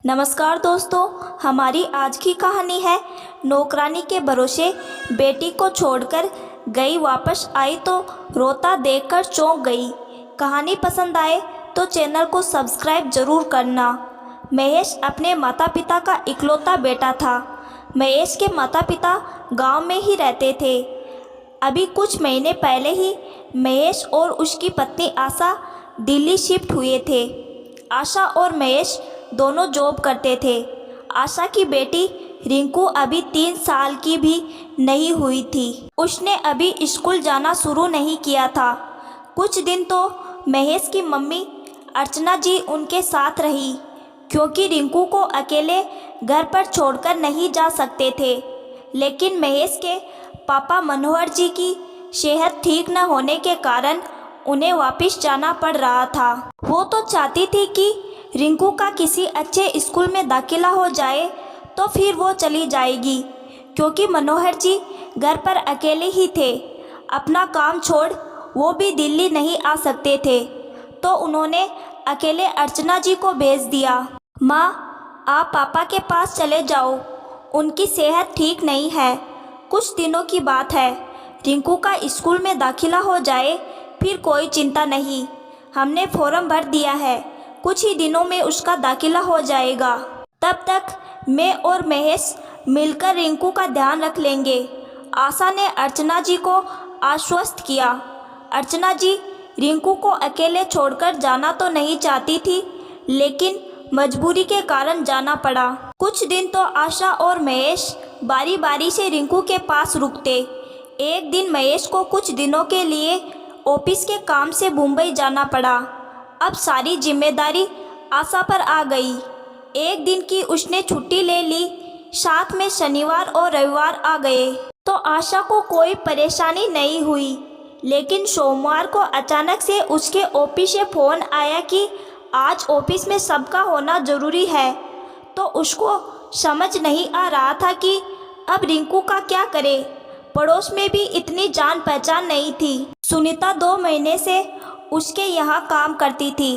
नमस्कार दोस्तों, हमारी आज की कहानी है नौकरानी के भरोसे बेटी को छोड़कर गई, वापस आई तो रोता देखकर चौंक गई। कहानी पसंद आए तो चैनल को सब्सक्राइब जरूर करना। महेश अपने माता पिता का इकलौता बेटा था। महेश के माता पिता गांव में ही रहते थे। अभी कुछ महीने पहले ही महेश और उसकी पत्नी आशा दिल्ली शिफ्ट हुए थे। आशा और महेश दोनों जॉब करते थे। आशा की बेटी रिंकू अभी 3 साल की भी नहीं हुई थी। उसने अभी स्कूल जाना शुरू नहीं किया था। कुछ दिन तो महेश की मम्मी अर्चना जी उनके साथ रही, क्योंकि रिंकू को अकेले घर पर छोड़कर नहीं जा सकते थे। लेकिन महेश के पापा मनोहर जी की सेहत ठीक न होने के कारण उन्हें वापस जाना पड़ रहा था। वो तो चाहती थी कि रिंकू का किसी अच्छे स्कूल में दाखिला हो जाए तो फिर वो चली जाएगी, क्योंकि मनोहर जी घर पर अकेले ही थे। अपना काम छोड़ वो भी दिल्ली नहीं आ सकते थे, तो उन्होंने अकेले अर्चना जी को भेज दिया। माँ, आप पापा के पास चले जाओ, उनकी सेहत ठीक नहीं है। कुछ दिनों की बात है, रिंकू का स्कूल में दाखिला हो जाए फिर कोई चिंता नहीं। हमने फॉर्म भर दिया है, कुछ ही दिनों में उसका दाखिला हो जाएगा। तब तक मैं और महेश मिलकर रिंकू का ध्यान रख लेंगे। आशा ने अर्चना जी को आश्वस्त किया। अर्चना जी रिंकू को अकेले छोड़कर जाना तो नहीं चाहती थी, लेकिन मजबूरी के कारण जाना पड़ा। कुछ दिन तो आशा और महेश बारी बारी से रिंकू के पास रुकते। एक दिन महेश को कुछ दिनों के लिए ऑफिस के काम से मुंबई जाना पड़ा। अब सारी जिम्मेदारी आशा पर आ गई। एक दिन की उसने छुट्टी ले ली, साथ में शनिवार और रविवार आ गए तो आशा को कोई परेशानी नहीं हुई। लेकिन सोमवार को अचानक से उसके ऑफिस से फ़ोन आया कि आज ऑफिस में सबका होना ज़रूरी है। तो उसको समझ नहीं आ रहा था कि अब रिंकू का क्या करे। पड़ोस में भी इतनी जान पहचान नहीं थी। सुनीता 2 महीने से उसके यहाँ काम करती थी।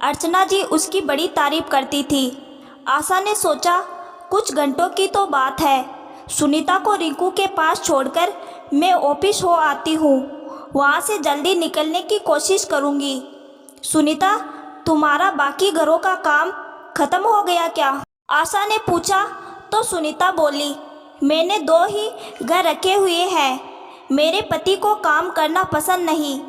अर्चना जी उसकी बड़ी तारीफ करती थी। आशा ने सोचा कुछ घंटों की तो बात है, सुनीता को रिंकू के पास छोड़कर मैं ऑफिस हो आती हूँ, वहाँ से जल्दी निकलने की कोशिश करूँगी। सुनीता, तुम्हारा बाकी घरों का काम खत्म हो गया क्या? आशा ने पूछा तो सुनीता बोली, मैंने 2 ही घर रखे हुए हैं। मेरे पति को काम करना पसंद नहीं,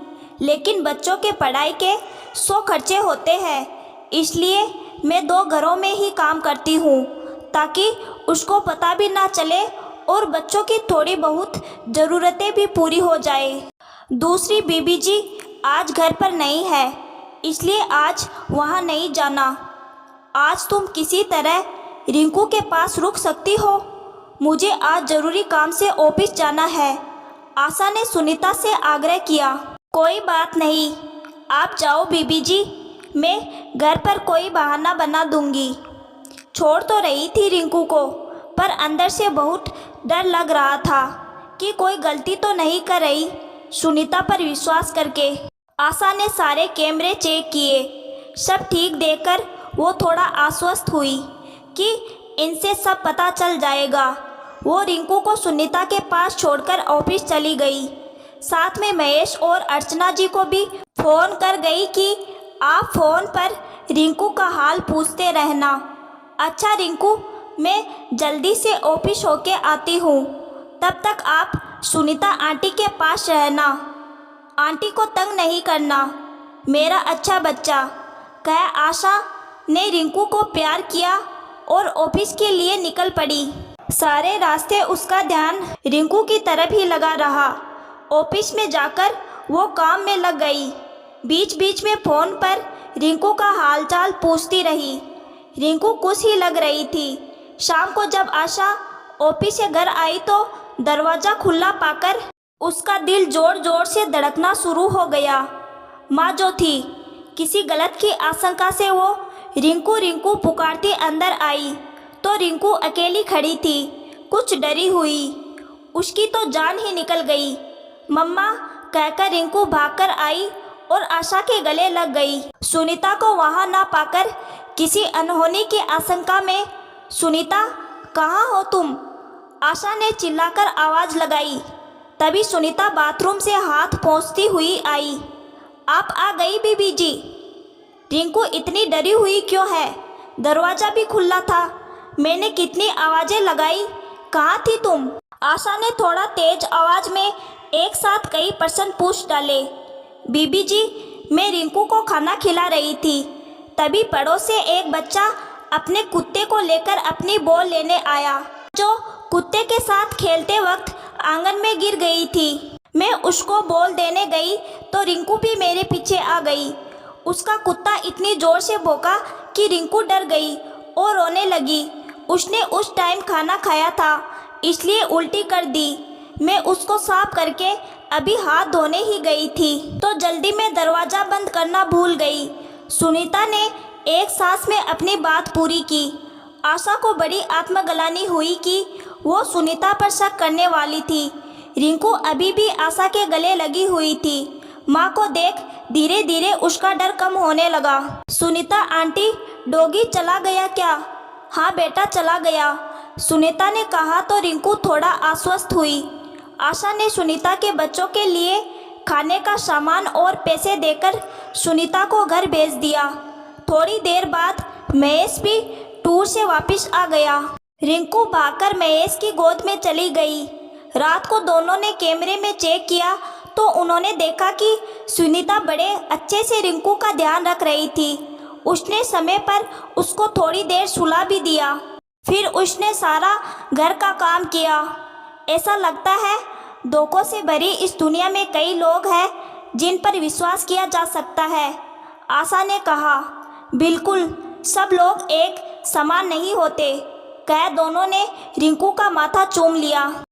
लेकिन बच्चों के पढ़ाई के 100 खर्चे होते हैं, इसलिए मैं 2 घरों में ही काम करती हूँ, ताकि उसको पता भी ना चले और बच्चों की थोड़ी बहुत ज़रूरतें भी पूरी हो जाए। दूसरी बीबी जी आज घर पर नहीं है, इसलिए आज वहाँ नहीं जाना। आज तुम किसी तरह रिंकू के पास रुक सकती हो, मुझे आज ज़रूरी काम से ऑफिस जाना है। आशा ने सुनीता से आग्रह किया। कोई बात नहीं, आप जाओ बीबी जी, मैं घर पर कोई बहाना बना दूंगी। छोड़ तो रही थी रिंकू को, पर अंदर से बहुत डर लग रहा था कि कोई गलती तो नहीं कर रही। सुनीता पर विश्वास करके आशा ने सारे कैमरे चेक किए। सब ठीक देखकर वो थोड़ा आश्वस्त हुई कि इनसे सब पता चल जाएगा। वो रिंकू को सुनीता के पास छोड़कर ऑफिस चली गई। साथ में महेश और अर्चना जी को भी फ़ोन कर गई कि आप फ़ोन पर रिंकू का हाल पूछते रहना। अच्छा रिंकू, मैं जल्दी से ऑफिस होके आती हूँ, तब तक आप सुनीता आंटी के पास रहना। आंटी को तंग नहीं करना, मेरा अच्छा बच्चा, कह आशा ने रिंकू को प्यार किया और ऑफिस के लिए निकल पड़ी। सारे रास्ते उसका ध्यान रिंकू की तरफ ही लगा रहा। ऑफिस में जाकर वो काम में लग गई। बीच बीच में फ़ोन पर रिंकू का हालचाल पूछती रही। रिंकू खुश ही लग रही थी। शाम को जब आशा ऑफिस से घर आई तो दरवाज़ा खुला पाकर उसका दिल जोर जोर से धड़कना शुरू हो गया। माँ जो थी, किसी गलत की आशंका से वो रिंकू रिंकू पुकारती अंदर आई तो रिंकू अकेली खड़ी थी, कुछ डरी हुई। उसकी तो जान ही निकल गई। मम्मा कहकर रिंकू भागकर आई और आशा के गले लग गई। सुनीता को वहां ना पाकर किसी अनहोनी की आशंका में, सुनीता कहाँ हो तुम? आशा ने चिल्लाकर आवाज़ लगाई। तभी सुनीता बाथरूम से हाथ पोंछती हुई आई। आप आ गई बीबी जी। रिंकू इतनी डरी हुई क्यों है? दरवाज़ा भी खुला था, मैंने कितनी आवाज़ें लगाई, कहाँ थी तुम? आशा ने थोड़ा तेज आवाज़ में एक साथ कई प्रश्न पूछ डाले। बीबी जी, मैं रिंकू को खाना खिला रही थी, तभी पड़ोस से एक बच्चा अपने कुत्ते को लेकर अपनी बॉल लेने आया, जो कुत्ते के साथ खेलते वक्त आंगन में गिर गई थी। मैं उसको बॉल देने गई तो रिंकू भी मेरे पीछे आ गई। उसका कुत्ता इतनी ज़ोर से भौंका कि रिंकू डर गई और रोने लगी। उसने उस टाइम खाना खाया था, इसलिए उल्टी कर दी। मैं उसको साफ करके अभी हाथ धोने ही गई थी तो जल्दी में दरवाज़ा बंद करना भूल गई। सुनीता ने एक सांस में अपनी बात पूरी की। आशा को बड़ी आत्मग्लानि हुई कि वो सुनीता पर शक करने वाली थी। रिंकू अभी भी आशा के गले लगी हुई थी। माँ को देख धीरे धीरे उसका डर कम होने लगा। सुनीता आंटी, डॉगी चला गया क्या? हाँ बेटा, चला गया, सुनीता ने कहा तो रिंकू थोड़ा आश्वस्त हुई। आशा ने सुनीता के बच्चों के लिए खाने का सामान और पैसे देकर सुनीता को घर भेज दिया। थोड़ी देर बाद महेश भी टूर से वापस आ गया। रिंकू भागकर महेश की गोद में चली गई। रात को दोनों ने कैमरे में चेक किया तो उन्होंने देखा कि सुनीता बड़े अच्छे से रिंकू का ध्यान रख रही थी। उसने समय पर उसको थोड़ी देर सुला भी दिया। फिर उसने सारा घर का काम किया। ऐसा लगता है धोखों से भरी इस दुनिया में कई लोग हैं जिन पर विश्वास किया जा सकता है, आशा ने कहा। बिल्कुल, सब लोग एक समान नहीं होते, कह दोनों ने रिंकू का माथा चूम लिया।